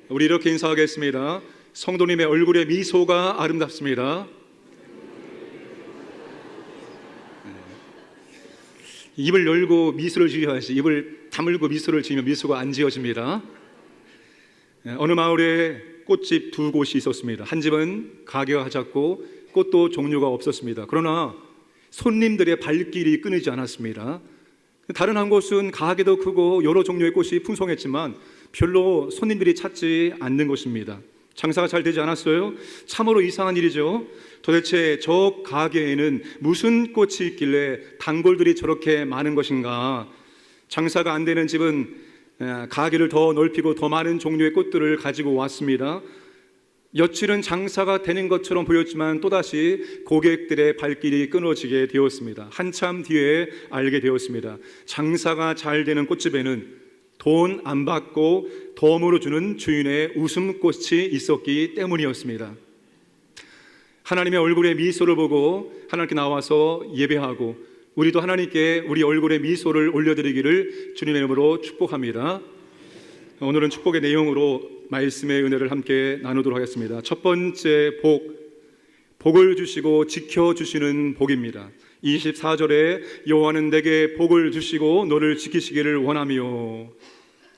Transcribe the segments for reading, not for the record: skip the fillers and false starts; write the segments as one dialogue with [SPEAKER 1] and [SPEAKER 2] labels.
[SPEAKER 1] 우리 이렇게 인사하겠습니다. 성도님의 얼굴에 미소가 아름답습니다. 입을 열고 미소를 지어야지, 입을 다물고 미소를 지으면 미소가 안 지어집니다. 어느 마을에 꽃집 두 곳이 있었습니다. 한 집은 가게가 작고 꽃도 종류가 없었습니다. 그러나 손님들의 발길이 끊이지 않았습니다. 다른 한 곳은 가게도 크고 여러 종류의 꽃이 풍성했지만 별로 손님들이 찾지 않는 것입니다. 장사가 잘 되지 않았어요. 참으로 이상한 일이죠. 도대체 저 가게에는 무슨 꽃이 있길래 단골들이 저렇게 많은 것인가. 장사가 안 되는 집은 가게를 더 넓히고 더 많은 종류의 꽃들을 가지고 왔습니다. 며칠은 장사가 되는 것처럼 보였지만 또다시 고객들의 발길이 끊어지게 되었습니다. 한참 뒤에 알게 되었습니다. 장사가 잘 되는 꽃집에는 돈 안 받고 덤으로 주는 주인의 웃음꽃이 있었기 때문이었습니다. 하나님의 얼굴에 미소를 보고 하나님께 나와서 예배하고 우리도 하나님께 우리 얼굴에 미소를 올려드리기를 주님의 이름으로 축복합니다. 오늘은 축복의 내용으로 말씀의 은혜를 함께 나누도록 하겠습니다. 첫 번째 복을 주시고 지켜주시는 복입니다. 24절에 여호와는 내게 복을 주시고 너를 지키시기를 원하며.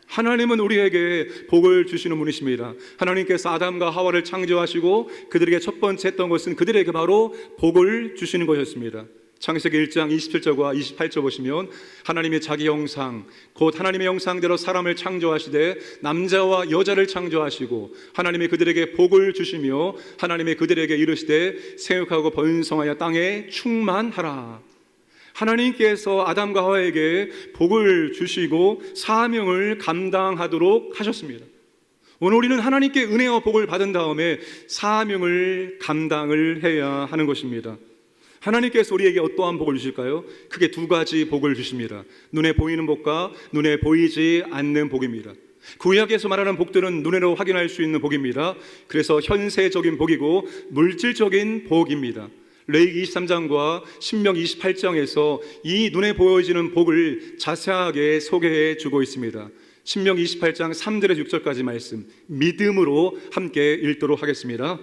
[SPEAKER 1] 하나님은 우리에게 복을 주시는 분이십니다. 하나님께서 아담과 하와를 창조하시고 그들에게 첫 번째 했던 것은 그들에게 바로 복을 주시는 것이었습니다. 창세기 1장 27절과 28절 보시면 하나님이 자기 형상 곧 하나님의 형상대로 사람을 창조하시되 남자와 여자를 창조하시고 하나님이 그들에게 복을 주시며 하나님이 그들에게 이르시되 생육하고 번성하여 땅에 충만하라. 하나님께서 아담과 하와에게 복을 주시고 사명을 감당하도록 하셨습니다. 오늘 우리는 하나님께 은혜와 복을 받은 다음에 사명을 감당을 해야 하는 것입니다. 하나님께서 우리에게 어떠한 복을 주실까요? 크게 두 가지 복을 주십니다. 눈에 보이는 복과 눈에 보이지 않는 복입니다. 구약에서 말하는 복들은 눈으로 확인할 수 있는 복입니다. 그래서 현세적인 복이고 물질적인 복입니다. 레위기 23장과 신명 28장에서 이 눈에 보여지는 복을 자세하게 소개해 주고 있습니다. 신명 28장 3절에서 6절까지 말씀 믿음으로 함께 읽도록 하겠습니다.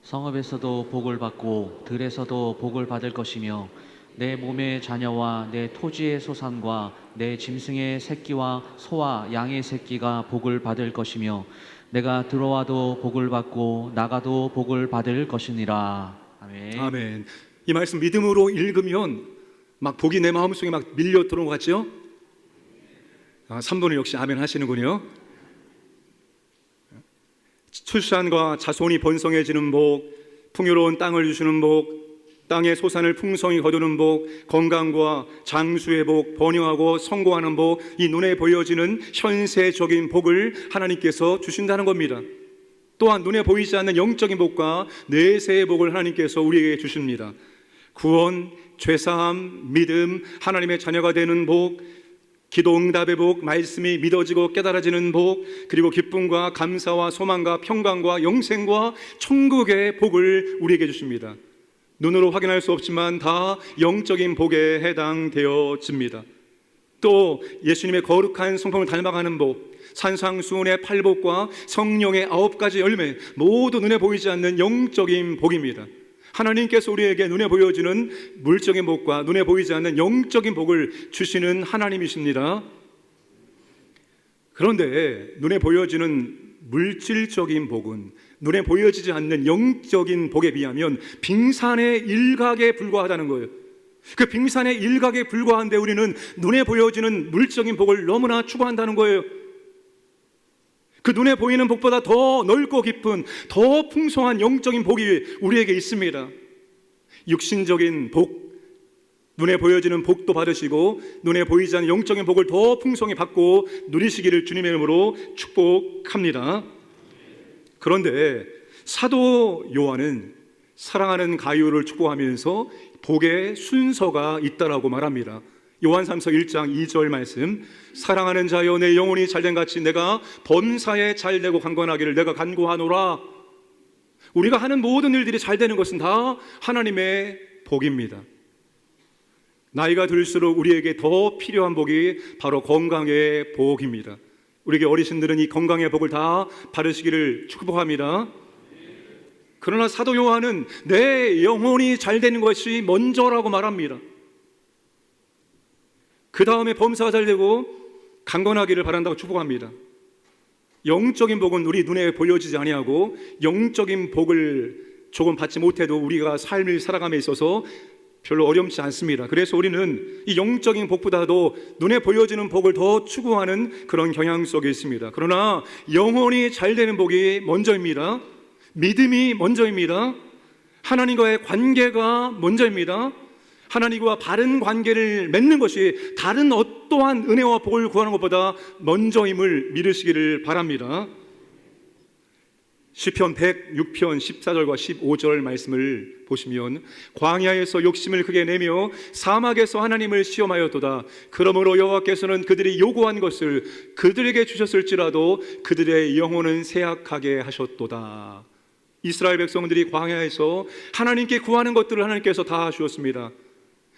[SPEAKER 2] 성읍에서도 복을 받고 들에서도 복을 받을 것이며 내 몸의 자녀와 내 토지의 소산과 내 짐승의 새끼와 소와 양의 새끼가 복을 받을 것이며 내가 들어와도 복을 받고 나가도 복을 받을 것이니라. 아멘.
[SPEAKER 1] 아멘. 이 말씀 믿음으로 읽으면 막 복이 내 마음속에 막 밀려 들어온 것 같죠? 3분은 역시 아멘 하시는군요. 출산과 자손이 번성해지는 복, 풍요로운 땅을 주시는 복, 땅의 소산을 풍성히 거두는 복, 건강과 장수의 복, 번영하고 성공하는 복, 이 눈에 보여지는 현세적인 복을 하나님께서 주신다는 겁니다. 또한 눈에 보이지 않는 영적인 복과 내세의 복을 하나님께서 우리에게 주십니다. 구원, 죄사함, 믿음, 하나님의 자녀가 되는 복, 기도 응답의 복, 말씀이 믿어지고 깨달아지는 복, 그리고 기쁨과 감사와 소망과 평강과 영생과 천국의 복을 우리에게 주십니다. 눈으로 확인할 수 없지만 다 영적인 복에 해당되어집니다. 또 예수님의 거룩한 성품을 닮아가는 복, 산상수훈의 8복과 성령의 9가지 열매, 모두 눈에 보이지 않는 영적인 복입니다. 하나님께서 우리에게 눈에 보여지는 물적인 복과 눈에 보이지 않는 영적인 복을 주시는 하나님이십니다. 그런데 눈에 보여지는 물질적인 복은 눈에 보여지지 않는 영적인 복에 비하면 빙산의 일각에 불과하다는 거예요. 그 빙산의 일각에 불과한데 우리는 눈에 보여지는 물적인 복을 너무나 추구한다는 거예요. 그 눈에 보이는 복보다 더 넓고 깊은 더 풍성한 영적인 복이 우리에게 있습니다. 육신적인 복, 눈에 보여지는 복도 받으시고 눈에 보이지 않는 영적인 복을 더 풍성히 받고 누리시기를 주님의 이름으로 축복합니다. 그런데 사도 요한은 사랑하는 가룟을 축복하면서 복의 순서가 있다라고 말합니다. 요한삼서 1장 2절 말씀, 사랑하는 자여 내 영혼이 잘된 같이 내가 범사에 잘되고 강건하기를 내가 간구하노라. 우리가 하는 모든 일들이 잘되는 것은 다 하나님의 복입니다. 나이가 들수록 우리에게 더 필요한 복이 바로 건강의 복입니다. 우리에게 어르신들은 이 건강의 복을 다 받으시기를 축복합니다. 그러나 사도 요한은 내 영혼이 잘 되는 것이 먼저라고 말합니다. 그 다음에 범사가 잘 되고 강건하기를 바란다고 축복합니다. 영적인 복은 우리 눈에 보여지지 아니하고 영적인 복을 조금 받지 못해도 우리가 삶을 살아감에 있어서 별로 어렵지 않습니다. 그래서 우리는 이 영적인 복보다도 눈에 보여지는 복을 더 추구하는 그런 경향 속에 있습니다. 그러나 영혼이 잘 되는 복이 먼저입니다. 믿음이 먼저입니다. 하나님과의 관계가 먼저입니다. 하나님과 바른 관계를 맺는 것이 다른 어떠한 은혜와 복을 구하는 것보다 먼저임을 믿으시기를 바랍니다. 시편 106편 14절과 15절 말씀을 보시면 광야에서 욕심을 크게 내며 사막에서 하나님을 시험하였도다. 그러므로 여호와께서는 그들이 요구한 것을 그들에게 주셨을지라도 그들의 영혼은 쇠약하게 하셨도다. 이스라엘 백성들이 광야에서 하나님께 구하는 것들을 하나님께서 다 주었습니다.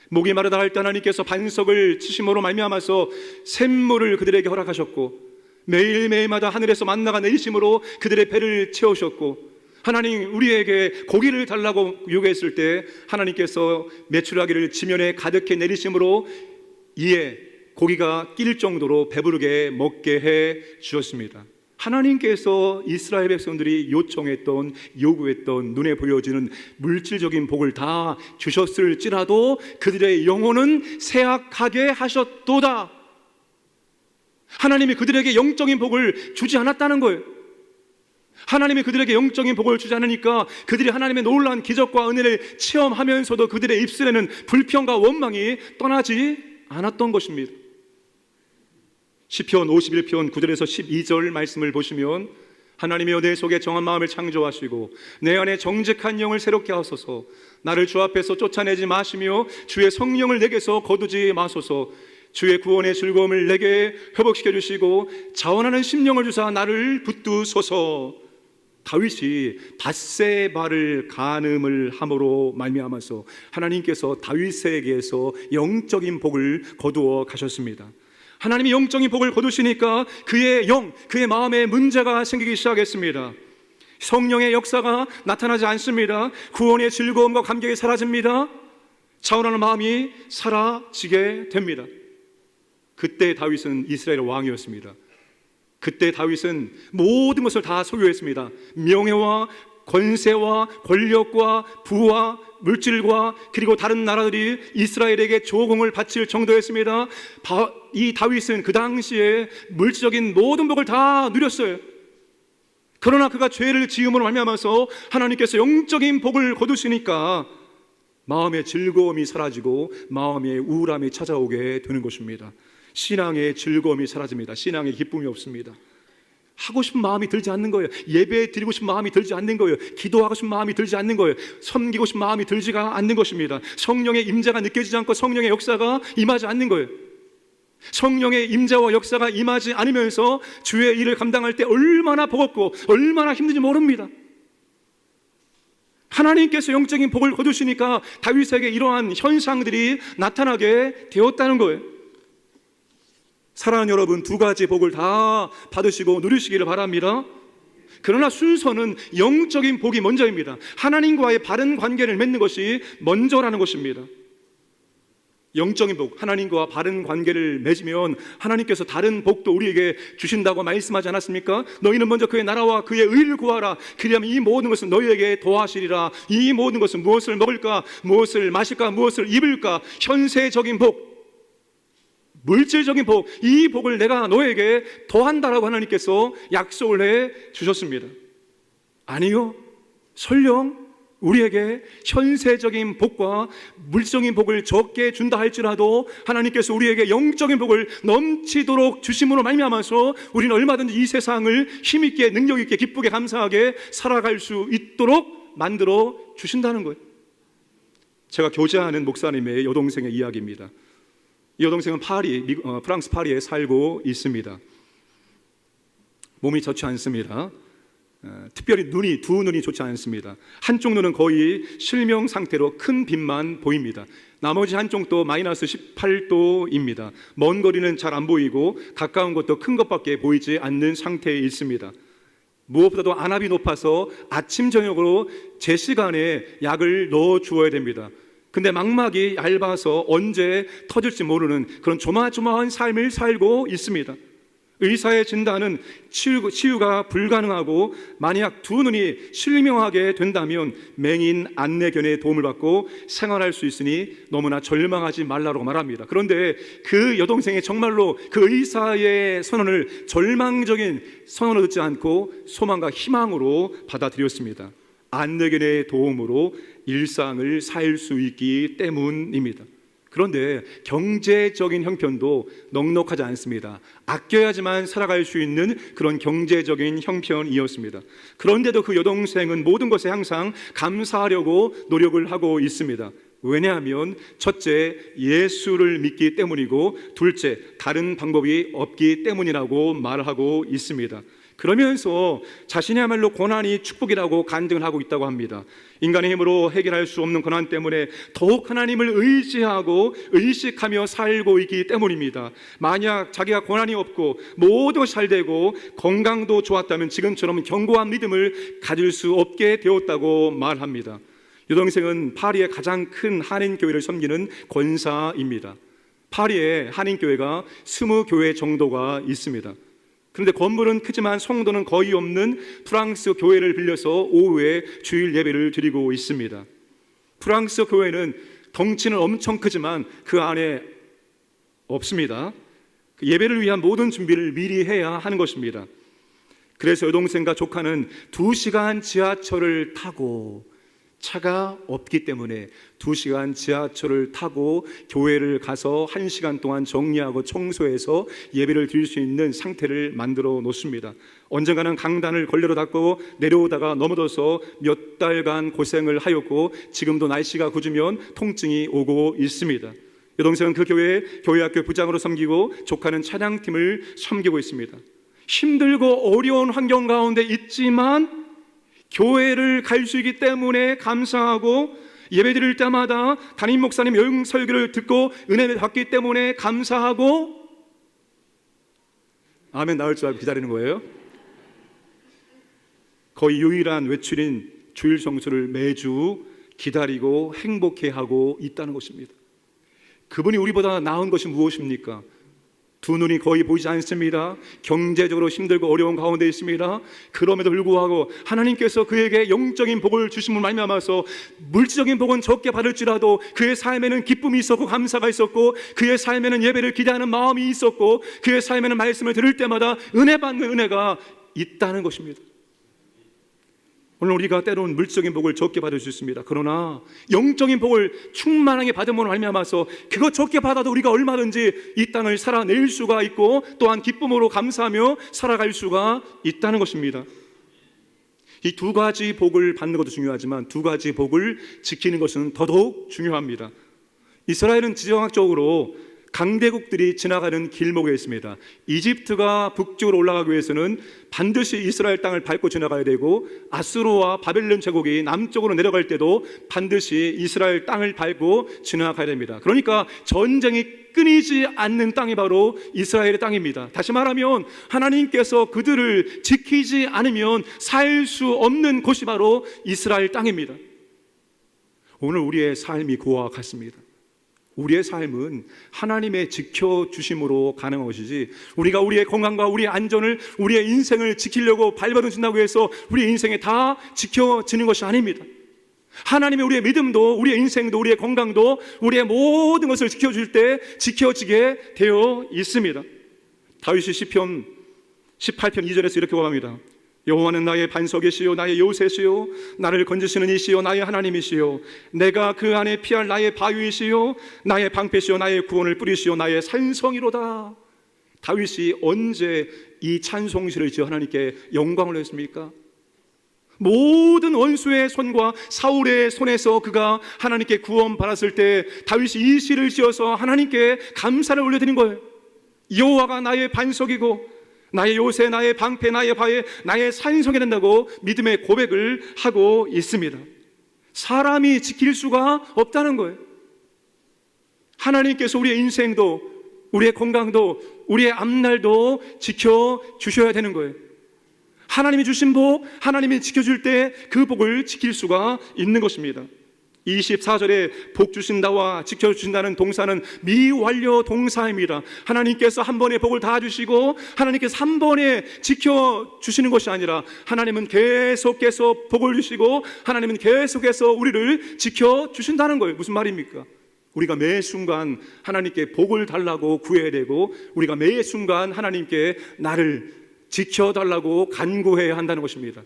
[SPEAKER 1] 목이 마르다 할 때 하나님께서 반석을 치심으로 말미암아서 샘물을 그들에게 허락하셨고 매일매일마다 하늘에서 만나가 내리심으로 그들의 배를 채우셨고 하나님 우리에게 고기를 달라고 요구했을 때 하나님께서 메추라기를 지면에 가득히 내리심으로 이에 고기가 낄 정도로 배부르게 먹게 해 주셨습니다. 하나님께서 이스라엘 백성들이 요청했던 요구했던 눈에 보여지는 물질적인 복을 다 주셨을지라도 그들의 영혼은 쇠약하게 하셨도다. 하나님이 그들에게 영적인 복을 주지 않았다는 거예요. 하나님이 그들에게 영적인 복을 주지 않으니까 그들이 하나님의 놀라운 기적과 은혜를 체험하면서도 그들의 입술에는 불평과 원망이 떠나지 않았던 것입니다. 시편 51편 9절에서 12절 말씀을 보시면 하나님이여 내 속에 정한 마음을 창조하시고 내 안에 정직한 영을 새롭게 하소서. 나를 주 앞에서 쫓아내지 마시며 주의 성령을 내게서 거두지 마소서. 주의 구원의 즐거움을 내게 회복시켜 주시고 자원하는 심령을 주사 나를 붙드소서. 다윗이 밧세바를 간음을 함으로 말미암아서 하나님께서 다윗에게서 영적인 복을 거두어 가셨습니다. 하나님이 영적인 복을 거두시니까 그의 영, 그의 마음에 문제가 생기기 시작했습니다. 성령의 역사가 나타나지 않습니다. 구원의 즐거움과 감격이 사라집니다. 자원하는 마음이 사라지게 됩니다. 그때 다윗은 이스라엘 왕이었습니다. 그때 다윗은 모든 것을 다 소유했습니다. 명예와 권세와 권력과 부와 물질과 그리고 다른 나라들이 이스라엘에게 조공을 바칠 정도였습니다. 이 다윗은 그 당시에 물질적인 모든 복을 다 누렸어요. 그러나 그가 죄를 지음으로 말미암아서 하나님께서 영적인 복을 거두시니까 마음의 즐거움이 사라지고 마음의 우울함이 찾아오게 되는 것입니다. 신앙의 즐거움이 사라집니다. 신앙의 기쁨이 없습니다. 하고 싶은 마음이 들지 않는 거예요. 예배 드리고 싶은 마음이 들지 않는 거예요. 기도하고 싶은 마음이 들지 않는 거예요. 섬기고 싶은 마음이 들지가 않는 것입니다. 성령의 임재가 느껴지지 않고 성령의 역사가 임하지 않는 거예요. 성령의 임재와 역사가 임하지 않으면서 주의 일을 감당할 때 얼마나 버겁고 얼마나 힘든지 모릅니다. 하나님께서 영적인 복을 거두시니까 다윗에게 이러한 현상들이 나타나게 되었다는 거예요. 사랑하는 여러분, 두 가지 복을 다 받으시고 누리시기를 바랍니다. 그러나 순서는 영적인 복이 먼저입니다. 하나님과의 바른 관계를 맺는 것이 먼저라는 것입니다. 영적인 복, 하나님과 바른 관계를 맺으면 하나님께서 다른 복도 우리에게 주신다고 말씀하지 않았습니까? 너희는 먼저 그의 나라와 그의 의를 구하라. 그리하면 이 모든 것은 너희에게 더하시리라. 이 모든 것은 무엇을 먹을까, 무엇을 마실까, 무엇을 입을까, 현세적인 복, 물질적인 복, 이 복을 내가 너에게 더한다라고 하나님께서 약속을 해 주셨습니다. 아니요, 설령 우리에게 현세적인 복과 물질적인 복을 적게 준다 할지라도 하나님께서 우리에게 영적인 복을 넘치도록 주심으로 말미암아서 우리는 얼마든지 이 세상을 힘있게 능력있게 기쁘게 감사하게 살아갈 수 있도록 만들어 주신다는 거예요. 제가 교제하는 목사님의 여동생의 이야기입니다. 이 여동생은 프랑스 파리에 살고 있습니다. 몸이 좋지 않습니다. 특별히 두 눈이 좋지 않습니다. 한쪽 눈은 거의 실명 상태로 큰 빛만 보입니다. 나머지 한쪽도 마이너스 18도입니다. 먼 거리는 잘 안 보이고 가까운 것도 큰 것밖에 보이지 않는 상태에 있습니다. 무엇보다도 안압이 높아서 아침 저녁으로 제 시간에 약을 넣어 주어야 됩니다. 근데 망막이 얇아서 언제 터질지 모르는 그런 조마조마한 삶을 살고 있습니다. 의사의 진단은 치유가 불가능하고 만약 두 눈이 실명하게 된다면 맹인 안내견의 도움을 받고 생활할 수 있으니 너무나 절망하지 말라고 말합니다. 그런데 그 여동생이 정말로 그 의사의 선언을 절망적인 선언을 듣지 않고 소망과 희망으로 받아들였습니다. 안내견의 도움으로 일상을 살 수 있기 때문입니다. 그런데 경제적인 형편도 넉넉하지 않습니다. 아껴야지만 살아갈 수 있는 그런 경제적인 형편이었습니다. 그런데도 그 여동생은 모든 것에 항상 감사하려고 노력을 하고 있습니다. 왜냐하면 첫째, 예수를 믿기 때문이고 둘째, 다른 방법이 없기 때문이라고 말하고 있습니다. 그러면서 자신이야말로 고난이 축복이라고 간증을 하고 있다고 합니다. 인간의 힘으로 해결할 수 없는 고난 때문에 더욱 하나님을 의지하고 의식하며 살고 있기 때문입니다. 만약 자기가 고난이 없고 모든 것이 잘 되고 건강도 좋았다면 지금처럼 견고한 믿음을 가질 수 없게 되었다고 말합니다. 여동생은 파리의 가장 큰 한인교회를 섬기는 권사입니다. 파리에 한인교회가 20교회 정도가 있습니다. 그런데 건물은 크지만 성도는 거의 없는 프랑스 교회를 빌려서 오후에 주일 예배를 드리고 있습니다. 프랑스 교회는 덩치는 엄청 크지만 그 안에 없습니다. 예배를 위한 모든 준비를 미리 해야 하는 것입니다. 그래서 여동생과 조카는 2시간 지하철을 타고, 차가 없기 때문에 2시간 지하철을 타고 교회를 가서 1시간 동안 정리하고 청소해서 예배를 드릴 수 있는 상태를 만들어 놓습니다. 언젠가는 강단을 걸레로 닦고 내려오다가 넘어져서 몇 달간 고생을 하였고 지금도 날씨가 굳으면 통증이 오고 있습니다. 여동생은 그 교회학교 부장으로 섬기고 조카는 찬양팀을 섬기고 있습니다. 힘들고 어려운 환경 가운데 있지만 교회를 갈 수 있기 때문에 감사하고 예배 드릴 때마다 담임 목사님 여행 설교를 듣고 은혜를 받기 때문에 감사하고 아멘 나올 줄 알고 기다리는 거예요. 거의 유일한 외출인 주일 성수를 매주 기다리고 행복해하고 있다는 것입니다. 그분이 우리보다 나은 것이 무엇입니까? 두 눈이 거의 보이지 않습니다. 경제적으로 힘들고 어려운 가운데 있습니다. 그럼에도 불구하고 하나님께서 그에게 영적인 복을 주심을 말미암아서 물질적인 복은 적게 받을지라도 그의 삶에는 기쁨이 있었고 감사가 있었고 그의 삶에는 예배를 기대하는 마음이 있었고 그의 삶에는 말씀을 들을 때마다 은혜 받는 은혜가 있다는 것입니다. 오늘 우리가 때로는 물질적인 복을 적게 받을 수 있습니다. 그러나 영적인 복을 충만하게 받음으로 말미암아서 그거 적게 받아도 우리가 얼마든지 이 땅을 살아낼 수가 있고 또한 기쁨으로 감사하며 살아갈 수가 있다는 것입니다. 이 두 가지 복을 받는 것도 중요하지만 두 가지 복을 지키는 것은 더더욱 중요합니다. 이스라엘은 지정학적으로 강대국들이 지나가는 길목에 있습니다. 이집트가 북쪽으로 올라가기 위해서는 반드시 이스라엘 땅을 밟고 지나가야 되고 아수르와 바벨론 제국이 남쪽으로 내려갈 때도 반드시 이스라엘 땅을 밟고 지나가야 됩니다. 그러니까 전쟁이 끊이지 않는 땅이 바로 이스라엘의 땅입니다. 다시 말하면 하나님께서 그들을 지키지 않으면 살 수 없는 곳이 바로 이스라엘 땅입니다. 오늘 우리의 삶이 그와 같습니다. 우리의 삶은 하나님의 지켜주심으로 가능한 것이지 우리가 우리의 건강과 우리의 안전을 우리의 인생을 지키려고 발버둥친다고 해서 우리의 인생에 다 지켜지는 것이 아닙니다. 하나님이 우리의 믿음도 우리의 인생도 우리의 건강도 우리의 모든 것을 지켜줄 때 지켜지게 되어 있습니다. 다윗이 시편 18편 2절에서 이렇게 고합니다. 여호와는 나의 반석이시요 나의 요새시요 나를 건지시는 이시요 나의 하나님이시요 내가 그 안에 피할 나의 바위이시요 나의 방패시요 나의 구원을 뿌리시요 나의 산성이로다. 다윗이 언제 이 찬송시를 지어 하나님께 영광을 했습니까? 모든 원수의 손과 사울의 손에서 그가 하나님께 구원받았을 때 다윗이 이 시를 지어서 하나님께 감사를 올려드린 거예요. 여호와가 나의 반석이고 나의 요새, 나의 방패, 나의 바위, 나의 산성이 된다고 믿음의 고백을 하고 있습니다. 사람이 지킬 수가 없다는 거예요. 하나님께서 우리의 인생도, 우리의 건강도, 우리의 앞날도 지켜주셔야 되는 거예요. 하나님이 주신 복, 하나님이 지켜줄 때 그 복을 지킬 수가 있는 것입니다. 24절에 복 주신다와 지켜주신다는 동사는 미완료 동사입니다. 하나님께서 한 번에 복을 다 주시고 하나님께서 한 번에 지켜주시는 것이 아니라 하나님은 계속해서 복을 주시고 하나님은 계속해서 우리를 지켜주신다는 거예요. 무슨 말입니까? 우리가 매 순간 하나님께 복을 달라고 구해야 되고 우리가 매 순간 하나님께 나를 지켜달라고 간구해야 한다는 것입니다.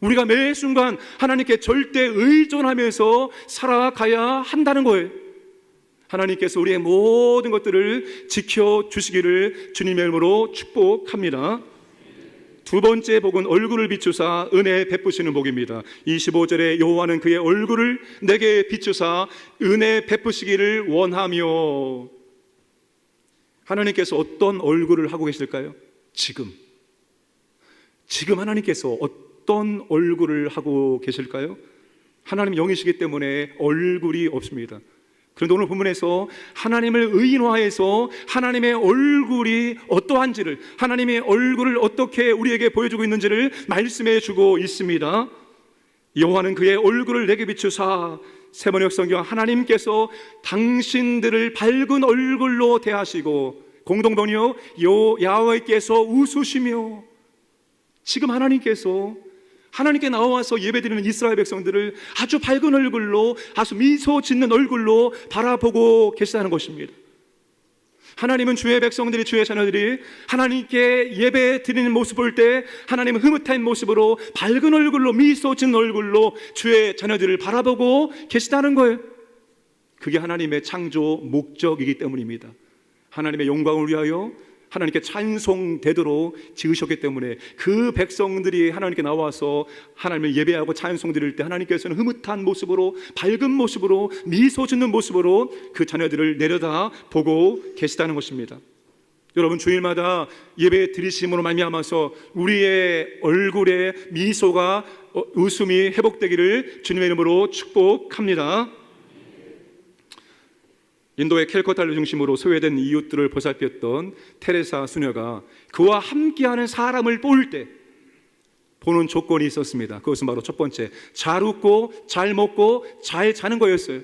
[SPEAKER 1] 우리가 매 순간 하나님께 절대 의존하면서 살아가야 한다는 거예요. 하나님께서 우리의 모든 것들을 지켜주시기를 주님의 이름으로 축복합니다. 두 번째 복은 얼굴을 비추사 은혜 베푸시는 복입니다. 25절에 여호와는 그의 얼굴을 내게 비추사 은혜 베푸시기를 원하며. 하나님께서 어떤 얼굴을 하고 계실까요? 지금 하나님께서 어떤 얼굴을 하고 계실까요? 하나님 영이시기 때문에 얼굴이 없습니다. 그런데 오늘 본문에서 하나님을 의인화해서 하나님의 얼굴이 어떠한지를, 하나님의 얼굴을 어떻게 우리에게 보여주고 있는지를 말씀해 주고 있습니다. 여호와는 그의 얼굴을 내게 비추사, 세번역 성경 하나님께서 당신들을 밝은 얼굴로 대하시고, 공동번역 야훼께서 웃으시며. 지금 하나님께 나와서 예배드리는 이스라엘 백성들을 아주 밝은 얼굴로, 아주 미소 짓는 얼굴로 바라보고 계시다는 것입니다. 하나님은 주의 백성들이, 주의 자녀들이 하나님께 예배 드리는 모습 볼 때 하나님은 흐뭇한 모습으로 밝은 얼굴로, 미소 짓는 얼굴로 주의 자녀들을 바라보고 계시다는 거예요. 그게 하나님의 창조 목적이기 때문입니다. 하나님의 영광을 위하여 하나님께 찬송되도록 지으셨기 때문에 그 백성들이 하나님께 나와서 하나님을 예배하고 찬송 드릴 때 하나님께서는 흐뭇한 모습으로, 밝은 모습으로, 미소 짓는 모습으로 그 자녀들을 내려다 보고 계시다는 것입니다. 여러분, 주일마다 예배 드리심으로 말미암아서 우리의 얼굴에 미소가, 웃음이 회복되기를 주님의 이름으로 축복합니다. 인도의 캘커타를 중심으로 소외된 이웃들을 보살폈던 테레사 수녀가 그와 함께하는 사람을 볼 때 보는 조건이 있었습니다. 그것은 바로 첫 번째, 잘 웃고 잘 먹고 잘 자는 거였어요.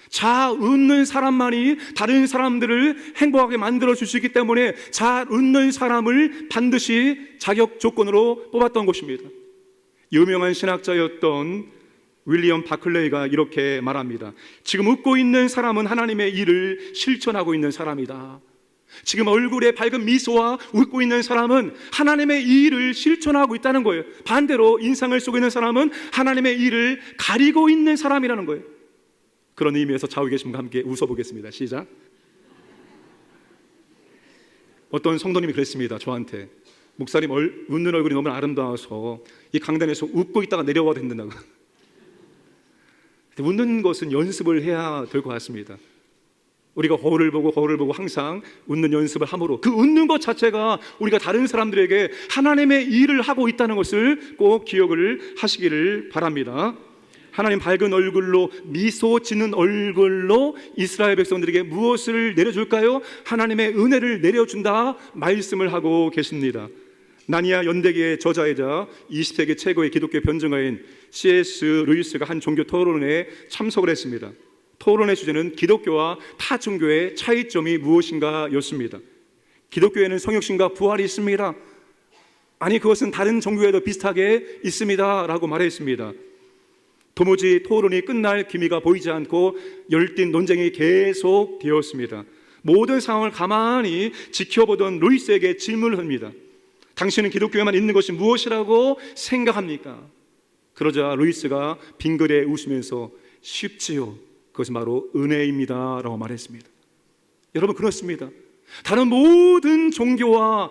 [SPEAKER 1] 잘 웃는 사람만이 다른 사람들을 행복하게 만들어 줄 수 있기 때문에 잘 웃는 사람을 반드시 자격 조건으로 뽑았던 것입니다. 유명한 신학자였던 윌리엄 바클레이가 이렇게 말합니다. 지금 웃고 있는 사람은 하나님의 일을 실천하고 있는 사람이다. 지금 얼굴에 밝은 미소와 웃고 있는 사람은 하나님의 일을 실천하고 있다는 거예요. 반대로 인상을 쓰고 있는 사람은 하나님의 일을 가리고 있는 사람이라는 거예요. 그런 의미에서 좌우에 계신 분과 함께 웃어보겠습니다. 시작. 어떤 성도님이 그랬습니다. 저한테, 목사님 웃는 얼굴이 너무 아름다워서 이 강단에서 웃고 있다가 내려와도 된다고. 웃는 것은 연습을 해야 될 것 같습니다. 우리가 거울을 보고 항상 웃는 연습을 함으로 그 웃는 것 자체가 우리가 다른 사람들에게 하나님의 일을 하고 있다는 것을 꼭 기억을 하시기를 바랍니다. 하나님 밝은 얼굴로, 미소 짓는 얼굴로 이스라엘 백성들에게 무엇을 내려줄까요? 하나님의 은혜를 내려준다 말씀을 하고 계십니다. 나니아 연대기의 저자이자 20세기 최고의 기독교 변증가인 C.S. 루이스가 한 종교 토론회에 참석을 했습니다. 토론의 주제는 기독교와 타 종교의 차이점이 무엇인가 였습니다. 기독교에는 성육신과 부활이 있습니다. 아니, 그것은 다른 종교에도 비슷하게 있습니다 라고 말했습니다. 도무지 토론이 끝날 기미가 보이지 않고 열띤 논쟁이 계속 되었습니다. 모든 상황을 가만히 지켜보던 루이스에게 질문을 합니다. 당신은 기독교에만 있는 것이 무엇이라고 생각합니까? 그러자 루이스가 빙그레 웃으면서 쉽지요, 그것은 바로 은혜입니다 라고 말했습니다. 여러분, 그렇습니다. 다른 모든 종교와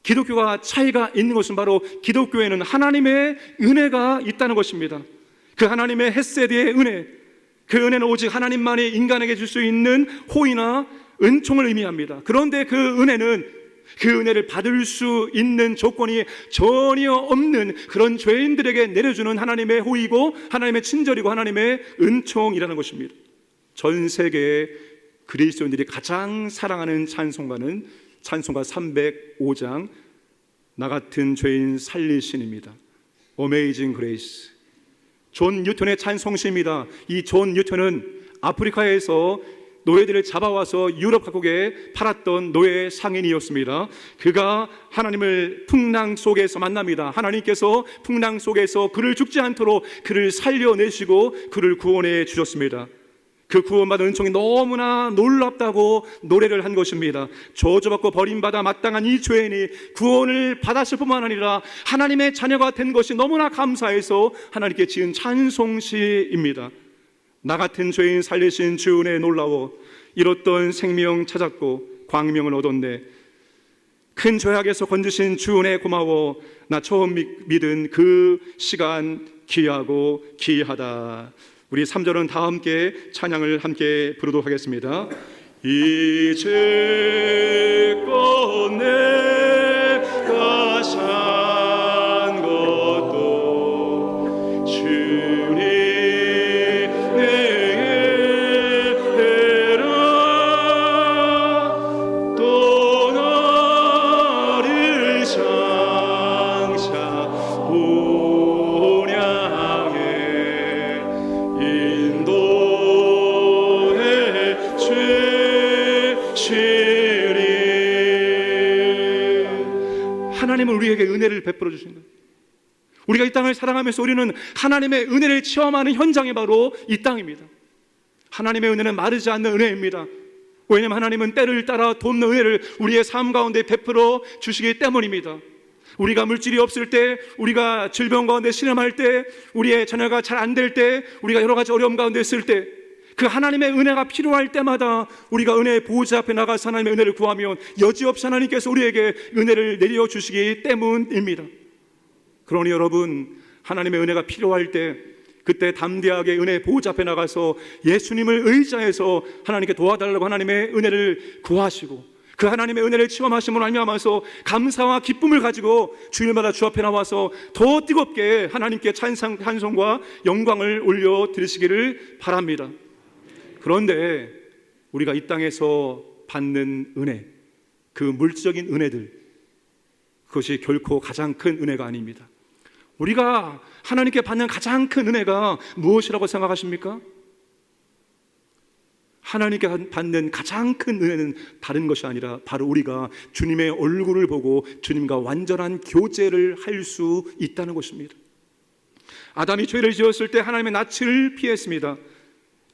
[SPEAKER 1] 기독교가 차이가 있는 것은 바로 기독교에는 하나님의 은혜가 있다는 것입니다. 그 하나님의 헤세드의 은혜, 그 은혜는 오직 하나님만이 인간에게 줄 수 있는 호의나 은총을 의미합니다. 그런데 그 은혜를 받을 수 있는 조건이 전혀 없는 그런 죄인들에게 내려주는 하나님의 호의고 하나님의 친절이고 하나님의 은총이라는 것입니다. 전 세계 그리스도인들이 가장 사랑하는 찬송가는 찬송가 305장 나 같은 죄인 살리신입니다. Amazing Grace. 존 뉴턴의 찬송시입니다. 이 존 뉴턴은 아프리카에서 노예들을 잡아와서 유럽 각국에 팔았던 노예 상인이었습니다. 그가 하나님을 풍랑 속에서 만납니다. 하나님께서 풍랑 속에서 그를 죽지 않도록 그를 살려내시고 그를 구원해 주셨습니다. 그 구원받은 은총이 너무나 놀랍다고 노래를 한 것입니다. 저주받고 버림받아 마땅한 이 죄인이 구원을 받았을 뿐만 아니라 하나님의 자녀가 된 것이 너무나 감사해서 하나님께 지은 찬송시입니다. 나 같은 죄인 살리신 주 은혜 놀라워 잃었던 생명 찾았고 광명을 얻었네. 큰 죄악에서 건지신 주 은혜 고마워. 나 처음 믿은 그 시간 귀하고 귀하다. 우리 3절은 다 함께 찬양을 함께 부르도록 하겠습니다. 이제껏 내가 산 것도 주님 내게 해라. 또 나를 장차 본향에 인도해 주시리. 하나님은 우리에게 은혜를 베풀어 주신다. 우리가 이 땅을 사랑하면서 우리는 하나님의 은혜를 체험하는 현장이 바로 이 땅입니다. 하나님의 은혜는 마르지 않는 은혜입니다. 왜냐하면 하나님은 때를 따라 돕는 은혜를 우리의 삶 가운데 베풀어 주시기 때문입니다. 우리가 물질이 없을 때, 우리가 질병 가운데 신음할 때, 우리의 자녀가 잘 안 될 때, 우리가 여러 가지 어려움 가운데 있을 때, 그 하나님의 은혜가 필요할 때마다 우리가 은혜의 보호자 앞에 나가서 하나님의 은혜를 구하면 여지없이 하나님께서 우리에게 은혜를 내려주시기 때문입니다. 그러니 여러분, 하나님의 은혜가 필요할 때 그때 담대하게 은혜의 보호자 앞에 나가서 예수님을 의지해서 하나님께 도와달라고 하나님의 은혜를 구하시고 그 하나님의 은혜를 체험하심으로 알미암아서 감사와 기쁨을 가지고 주일마다 주 앞에 나와서 더 뜨겁게 하나님께 찬송과 영광을 올려드리시기를 바랍니다. 그런데 우리가 이 땅에서 받는 은혜, 그 물질적인 은혜들, 그것이 결코 가장 큰 은혜가 아닙니다. 우리가 하나님께 받는 가장 큰 은혜가 무엇이라고 생각하십니까? 하나님께 받는 가장 큰 은혜는 다른 것이 아니라 바로 우리가 주님의 얼굴을 보고 주님과 완전한 교제를 할 수 있다는 것입니다. 아담이 죄를 지었을 때 하나님의 낯을 피했습니다.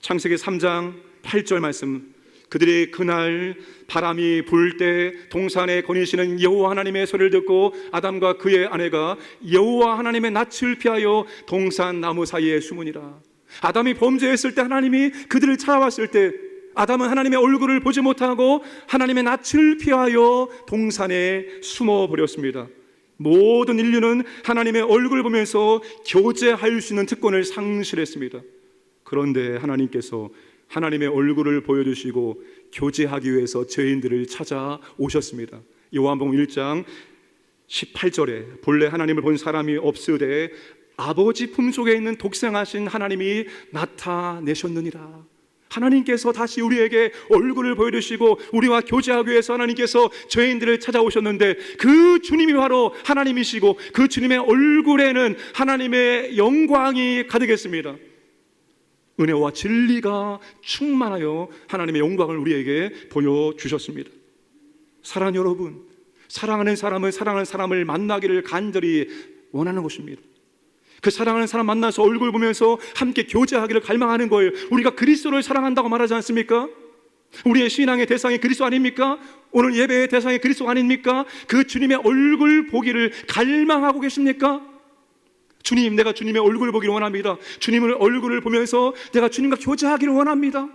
[SPEAKER 1] 창세기 3장 8절 말씀, 그들이 그날 바람이 불 때 동산에 거니시는 여호와 하나님의 소리를 듣고 아담과 그의 아내가 여호와 하나님의 낯을 피하여 동산 나무 사이에 숨으니라. 아담이 범죄했을 때 하나님이 그들을 찾아왔을 때 아담은 하나님의 얼굴을 보지 못하고 하나님의 낯을 피하여 동산에 숨어버렸습니다. 모든 인류는 하나님의 얼굴을 보면서 교제할 수 있는 특권을 상실했습니다. 그런데 하나님께서 하나님의 얼굴을 보여주시고 교제하기 위해서 죄인들을 찾아오셨습니다. 요한복음 1장 18절에 본래 하나님을 본 사람이 없으되 아버지 품속에 있는 독생하신 하나님이 나타내셨느니라. 하나님께서 다시 우리에게 얼굴을 보여주시고 우리와 교제하기 위해서 하나님께서 죄인들을 찾아오셨는데 그 주님이 바로 하나님이시고 그 주님의 얼굴에는 하나님의 영광이 가득했습니다. 은혜와 진리가 충만하여 하나님의 영광을 우리에게 보여주셨습니다. 사랑하는 여러분, 사랑하는 사람은 사랑하는 사람을 만나기를 간절히 원하는 것입니다. 그 사랑하는 사람 만나서 얼굴 보면서 함께 교제하기를 갈망하는 거예요. 우리가 그리스도를 사랑한다고 말하지 않습니까? 우리의 신앙의 대상이 그리스도 아닙니까? 오늘 예배의 대상이 그리스도 아닙니까? 그 주님의 얼굴 보기를 갈망하고 계십니까? 주님, 내가 주님의 얼굴을 보기를 원합니다. 주님의 얼굴을 보면서 내가 주님과 교제하기를 원합니다.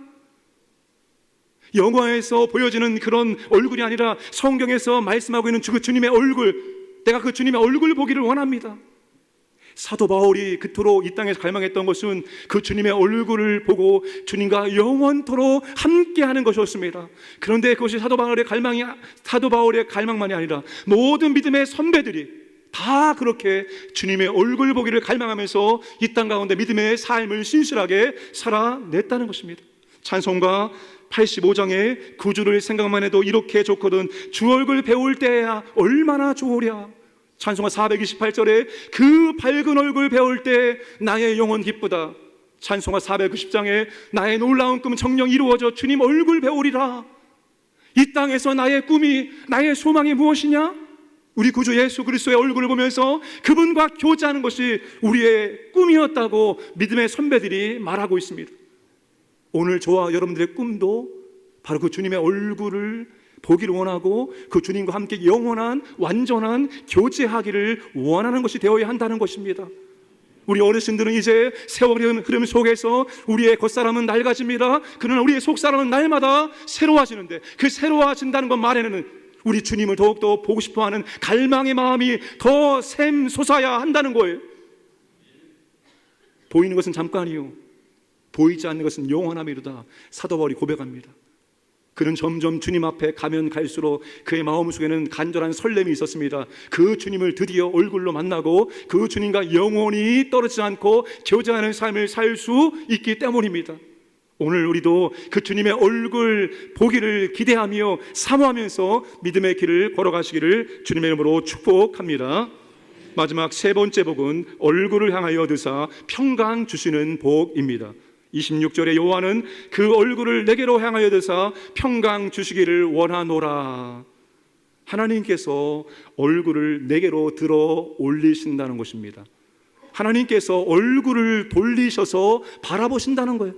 [SPEAKER 1] 영화에서 보여지는 그런 얼굴이 아니라 성경에서 말씀하고 있는 그 주님의 얼굴, 내가 그 주님의 얼굴을 보기를 원합니다. 사도 바울이 그토록 이 땅에서 갈망했던 것은 그 주님의 얼굴을 보고 주님과 영원토록 함께하는 것이었습니다. 그런데 그것이 사도 바울의 갈망만이 아니라 모든 믿음의 선배들이 다 그렇게 주님의 얼굴 보기를 갈망하면서 이 땅 가운데 믿음의 삶을 신실하게 살아냈다는 것입니다. 찬송가 85장의 구주를 생각만 해도 이렇게 좋거든 주 얼굴 배울 때야 얼마나 좋으랴. 찬송가 428절에 그 밝은 얼굴 배울 때 나의 영혼 기쁘다. 찬송가 490장에 나의 놀라운 꿈은 정녕 이루어져 주님 얼굴 배우리라. 이 땅에서 나의 꿈이, 나의 소망이 무엇이냐? 우리 구주 예수 그리스도의 얼굴을 보면서 그분과 교제하는 것이 우리의 꿈이었다고 믿음의 선배들이 말하고 있습니다. 오늘 저와 여러분들의 꿈도 바로 그 주님의 얼굴을 보기를 원하고 그 주님과 함께 영원한 완전한 교제하기를 원하는 것이 되어야 한다는 것입니다. 우리 어르신들은 이제 세월의 흐름 속에서 우리의 겉사람은 낡아집니다. 그러나 우리의 속사람은 날마다 새로워지는데 그 새로워진다는 것 말에는 우리 주님을 더욱더 보고 싶어하는 갈망의 마음이 더 샘솟아야 한다는 거예요. 보이는 것은 잠깐이요 보이지 않는 것은 영원함이로다. 사도 바울이 고백합니다. 그는 점점 주님 앞에 가면 갈수록 그의 마음속에는 간절한 설렘이 있었습니다. 그 주님을 드디어 얼굴로 만나고 그 주님과 영원히 떨어지지 않고 교제하는 삶을 살 수 있기 때문입니다. 오늘 우리도 그 주님의 얼굴 보기를 기대하며 사모하면서 믿음의 길을 걸어가시기를 주님의 이름으로 축복합니다. 마지막 세 번째 복은 얼굴을 향하여 드사 평강 주시는 복입니다. 26절에 여호와는 그 얼굴을 내게로 향하여 드사 평강 주시기를 원하노라. 하나님께서 얼굴을 내게로 들어 올리신다는 것입니다. 하나님께서 얼굴을 돌리셔서 바라보신다는 거예요.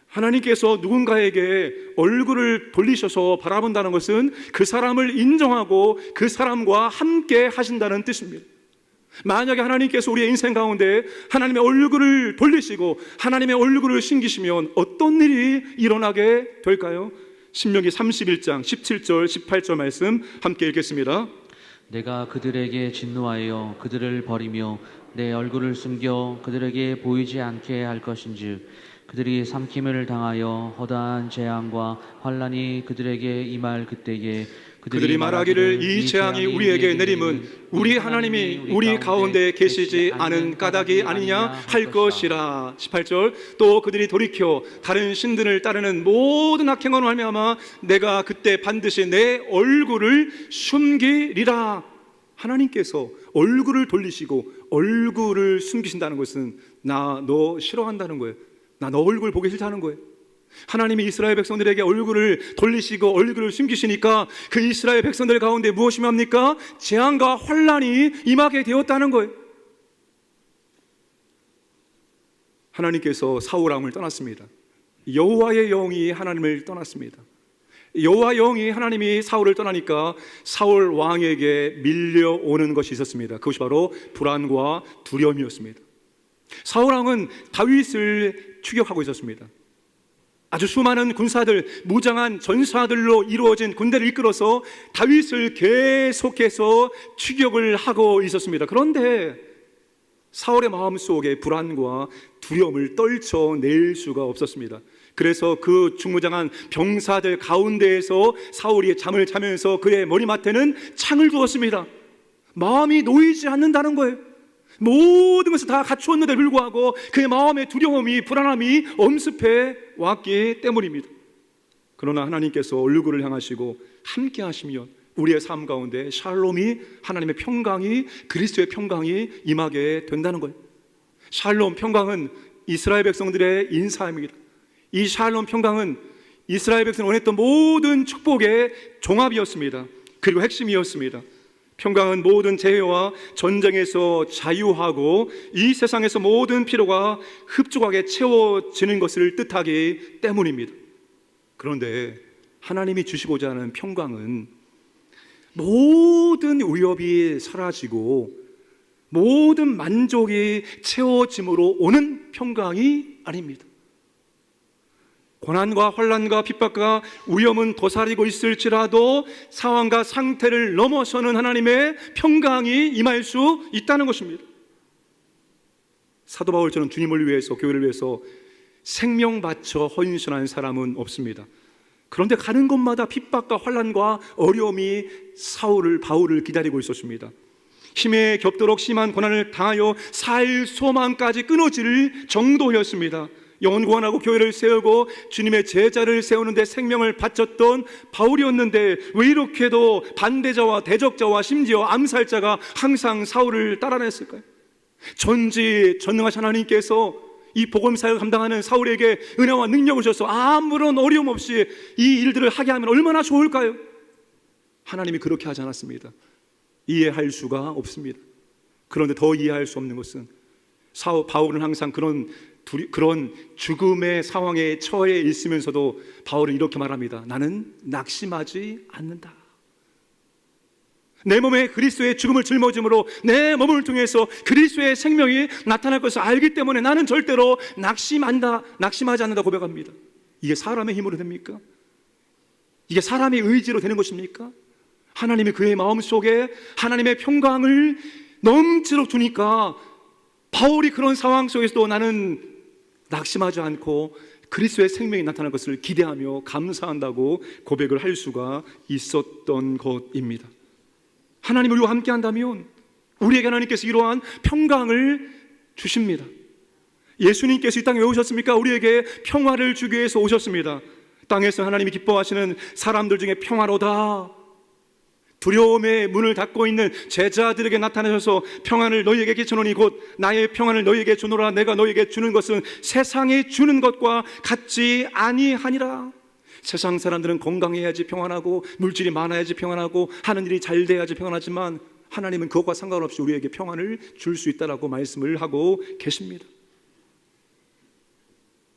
[SPEAKER 1] 하나님께서 누군가에게 얼굴을 돌리셔서 바라본다는 것은 그 사람을 인정하고 그 사람과 함께 하신다는 뜻입니다. 만약에 하나님께서 우리의 인생 가운데 하나님의 얼굴을 돌리시고 하나님의 얼굴을 숨기시면 어떤 일이 일어나게 될까요? 신명기 31장 17절 18절 말씀 함께 읽겠습니다.
[SPEAKER 2] 내가 그들에게 진노하여 그들을 버리며 내 얼굴을 숨겨 그들에게 보이지 않게 할 것인즉 그들이 삼킴을 당하여 허다한 재앙과 환난이 그들에게 임할 그때에
[SPEAKER 1] 그들이 말하기를 이 재앙이 우리에게 내림은 우리 하나님이 우리 가운데 계시지 않은 까닭이 아니냐 할 것이라. 18절 또 그들이 돌이켜 다른 신들을 따르는 모든 악행으로 말미암아 내가 그때 반드시 내 얼굴을 숨기리라. 하나님께서 얼굴을 돌리시고 얼굴을 숨기신다는 것은 나 너 싫어한다는 거예요. 나 너 얼굴 보기 싫다는 거예요. 하나님이 이스라엘 백성들에게 얼굴을 돌리시고 얼굴을 숨기시니까 그 이스라엘 백성들 가운데 무엇이 맙니까? 재앙과 환난이 임하게 되었다는 거예요. 하나님께서 사울 왕을 떠났습니다. 여호와의 영이 하나님을 떠났습니다. 여호와 영이 하나님이 사울을 떠나니까 사울 왕에게 밀려오는 것이 있었습니다. 그것이 바로 불안과 두려움이었습니다. 사울 왕은 다윗을 추격하고 있었습니다. 아주 수많은 군사들, 무장한 전사들로 이루어진 군대를 이끌어서 다윗을 계속해서 추격을 하고 있었습니다. 그런데 사울의 마음속에 불안과 두려움을 떨쳐낼 수가 없었습니다. 그래서 그 중무장한 병사들 가운데에서 사울이 잠을 자면서 그의 머리맡에는 창을 두었습니다. 마음이 놓이지 않는다는 거예요. 모든 것을 다 갖추었는데 불구하고 그의 마음의 두려움이, 불안함이 엄습해 왔기 때문입니다. 그러나 하나님께서 얼굴을 향하시고 함께 하시면 우리의 삶 가운데 샬롬이, 하나님의 평강이, 그리스도의 평강이 임하게 된다는 거예요. 샬롬 평강은 이스라엘 백성들의 인사입니다. 이 샬롬 평강은 이스라엘 백성이 원했던 모든 축복의 종합이었습니다. 그리고 핵심이었습니다. 평강은 모든 재해와 전쟁에서 자유하고 이 세상에서 모든 필요가 흡족하게 채워지는 것을 뜻하기 때문입니다. 그런데 하나님이 주시고자 하는 평강은 모든 위협이 사라지고 모든 만족이 채워짐으로 오는 평강이 아닙니다. 고난과 환난과 핍박과 위험은 도사리고 있을지라도 상황과 상태를 넘어서는 하나님의 평강이 임할 수 있다는 것입니다. 사도 바울처럼 주님을 위해서, 교회를 위해서 생명 바쳐 헌신한 사람은 없습니다. 그런데 가는 곳마다 핍박과 환난과 어려움이 바울을 기다리고 있었습니다. 힘에 겹도록 심한 고난을 당하여 살 소망까지 끊어질 정도였습니다. 영혼 구원하고 교회를 세우고 주님의 제자를 세우는데 생명을 바쳤던 바울이었는데 왜 이렇게도 반대자와 대적자와 심지어 암살자가 항상 사울을 따라냈을까요? 전지전능하신 하나님께서 이 복음사역을 감당하는 사울에게 은혜와 능력을 주셔서 아무런 어려움 없이 이 일들을 하게 하면 얼마나 좋을까요? 하나님이 그렇게 하지 않았습니다. 이해할 수가 없습니다. 그런데 더 이해할 수 없는 것은 바울은 항상 그런 죽음의 상황에 처해 있으면서도 바울은 이렇게 말합니다. 나는 낙심하지 않는다. 내 몸에 그리스도의 죽음을 짊어짐으로 내 몸을 통해서 그리스도의 생명이 나타날 것을 알기 때문에 나는 절대로 낙심하지 않는다 고백합니다. 이게 사람의 힘으로 됩니까? 이게 사람의 의지로 되는 것입니까? 하나님이 그의 마음속에 하나님의 평강을 넘치도록 두니까 바울이 그런 상황 속에서도 나는 낙심하지 않고 그리스도의 생명이 나타날 것을 기대하며 감사한다고 고백을 할 수가 있었던 것입니다. 하나님이 우리와 함께 한다면 우리에게 하나님께서 이러한 평강을 주십니다. 예수님께서 이 땅에 왜 오셨습니까? 우리에게 평화를 주기 위해서 오셨습니다. 땅에서 하나님이 기뻐하시는 사람들 중에 평화로다, 두려움의 문을 닫고 있는 제자들에게 나타나셔서 평안을 너희에게 끼쳐노니 곧 나의 평안을 너희에게 주노라. 내가 너희에게 주는 것은 세상이 주는 것과 같지 아니하니라. 세상 사람들은 건강해야지 평안하고 물질이 많아야지 평안하고 하는 일이 잘 돼야지 평안하지만 하나님은 그것과 상관없이 우리에게 평안을 줄 수 있다라고 말씀을 하고 계십니다.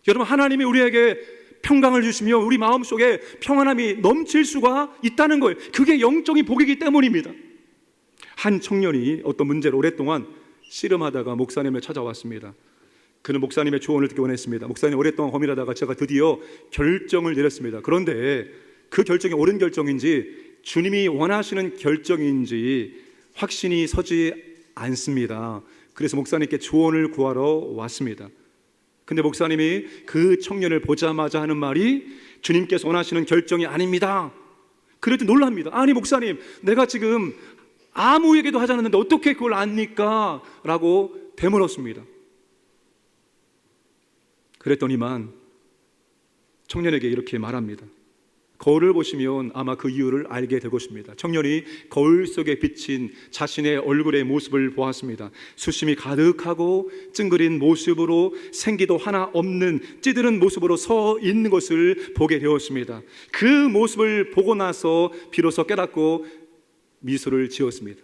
[SPEAKER 1] 여러분, 하나님이 우리에게 평강을 주시며 우리 마음속에 평안함이 넘칠 수가 있다는 거예요. 그게 영적인 복이기 때문입니다. 한 청년이 어떤 문제를 오랫동안 씨름하다가 목사님을 찾아왔습니다. 그는 목사님의 조언을 듣기 원했습니다. 목사님, 오랫동안 고민하다가 제가 드디어 결정을 내렸습니다. 그런데 그 결정이 옳은 결정인지 주님이 원하시는 결정인지 확신이 서지 않습니다. 그래서 목사님께 조언을 구하러 왔습니다. 근데 목사님이 그 청년을 보자마자 하는 말이 주님께서 원하시는 결정이 아닙니다. 그래도 놀랍니다. 아니 목사님, 내가 지금 아무 얘기도 하지 않았는데 어떻게 그걸 압니까? 라고 되물었습니다. 그랬더니만 청년에게 이렇게 말합니다. 거울을 보시면 아마 그 이유를 알게 될 것입니다. 청년이 거울 속에 비친 자신의 얼굴의 모습을 보았습니다. 수심이 가득하고 찡그린 모습으로 생기도 하나 없는 찌드른 모습으로 서 있는 것을 보게 되었습니다. 그 모습을 보고 나서 비로소 깨닫고 미소를 지었습니다.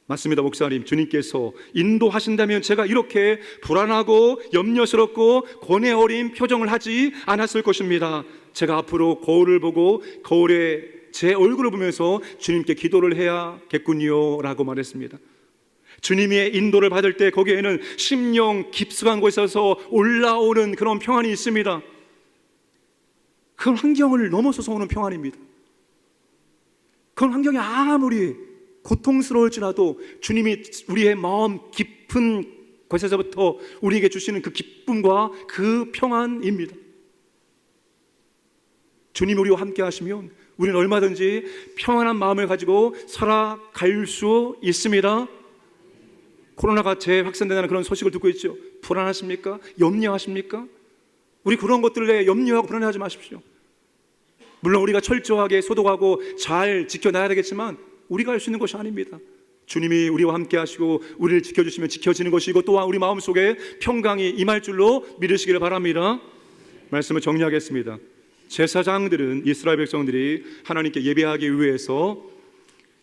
[SPEAKER 1] 맞습니다, 목사님. 주님께서 인도하신다면 제가 이렇게 불안하고 염려스럽고 고뇌 어린 표정을 하지 않았을 것입니다. 제가 앞으로 거울을 보고 거울에 제 얼굴을 보면서 주님께 기도를 해야겠군요 라고 말했습니다. 주님의 인도를 받을 때 거기에는 심령 깊숙한 곳에서 올라오는 그런 평안이 있습니다. 그건 환경을 넘어서서 오는 평안입니다. 그건 환경이 아무리 고통스러울지라도 주님이 우리의 마음 깊은 곳에서부터 우리에게 주시는 그 기쁨과 그 평안입니다. 주님이 우리와 함께 하시면 우리는 얼마든지 평안한 마음을 가지고 살아갈 수 있습니다. 코로나가 재확산된다는 그런 소식을 듣고 있죠. 불안하십니까? 염려하십니까? 우리 그런 것들에 염려하고 불안해하지 마십시오. 물론 우리가 철저하게 소독하고 잘 지켜놔야 되겠지만 우리가 할 수 있는 것이 아닙니다. 주님이 우리와 함께 하시고 우리를 지켜주시면 지켜지는 것이고 또한 우리 마음속에 평강이 임할 줄로 믿으시기를 바랍니다. 말씀을 정리하겠습니다. 제사장들은 이스라엘 백성들이 하나님께 예배하기 위해서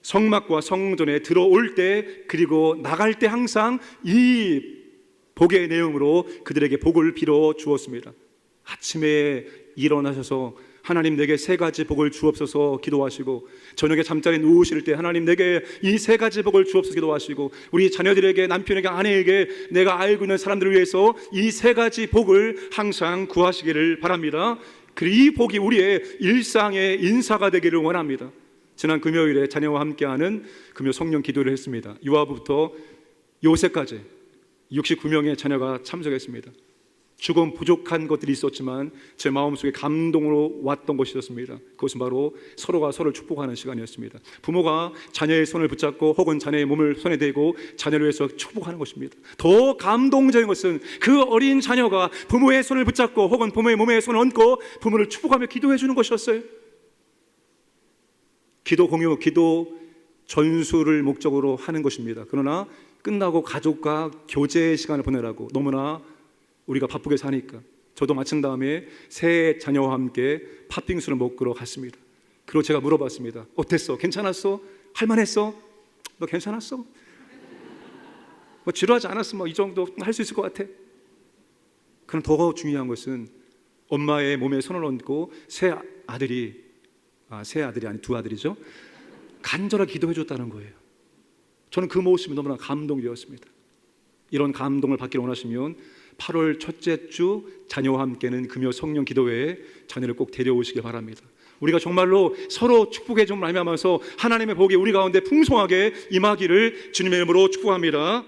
[SPEAKER 1] 성막과 성전에 들어올 때 그리고 나갈 때 항상 이 복의 내용으로 그들에게 복을 빌어 주었습니다. 아침에 일어나셔서 하나님 내게 세 가지 복을 주옵소서 기도하시고, 저녁에 잠자리 누우실 때 하나님 내게 이 세 가지 복을 주옵소서 기도하시고, 우리 자녀들에게, 남편에게, 아내에게, 내가 알고 있는 사람들을 위해서 이 세 가지 복을 항상 구하시기를 바랍니다. 그리고 이 복이 우리의 일상의 인사가 되기를 원합니다. 지난 금요일에 자녀와 함께하는 금요 성령 기도를 했습니다. 유아부부터 요새까지 69명의 자녀가 참석했습니다. 조금 부족한 것들이 있었지만 제 마음속에 감동으로 왔던 것이 있었습니다. 그것은 바로 서로가 서로를 축복하는 시간이었습니다. 부모가 자녀의 손을 붙잡고 혹은 자녀의 몸을 손에 대고 자녀를 위해서 축복하는 것입니다. 더 감동적인 것은 그 어린 자녀가 부모의 손을 붙잡고 혹은 부모의 몸에 손을 얹고 부모를 축복하며 기도해 주는 것이었어요. 기도 공유, 기도 전수를 목적으로 하는 것입니다. 그러나 끝나고 가족과 교제 시간을 보내라고 너무나 우리가 바쁘게 사니까 저도 마친 다음에 새 자녀와 함께 팥빙수를 먹으러 갔습니다. 그리고 제가 물어봤습니다. 어땠어? 괜찮았어? 할만했어? 너 괜찮았어? 뭐 지루하지 않았어? 뭐 이 정도 할 수 있을 것 같아? 그럼 더 중요한 것은 엄마의 몸에 손을 얹고 새 아들이 아니 두 아들이죠. 간절하게 기도해 줬다는 거예요. 저는 그 모습이 너무나 감동되었습니다. 이런 감동을 받기를 원하시면 8월 첫째 주 자녀와 함께는 금요 성령 기도회에 자녀를 꼭 데려오시기 바랍니다. 우리가 정말로 서로 축복해 줌을 알면서 하나님의 복이 우리 가운데 풍성하게 임하기를 주님의 이름으로 축복합니다.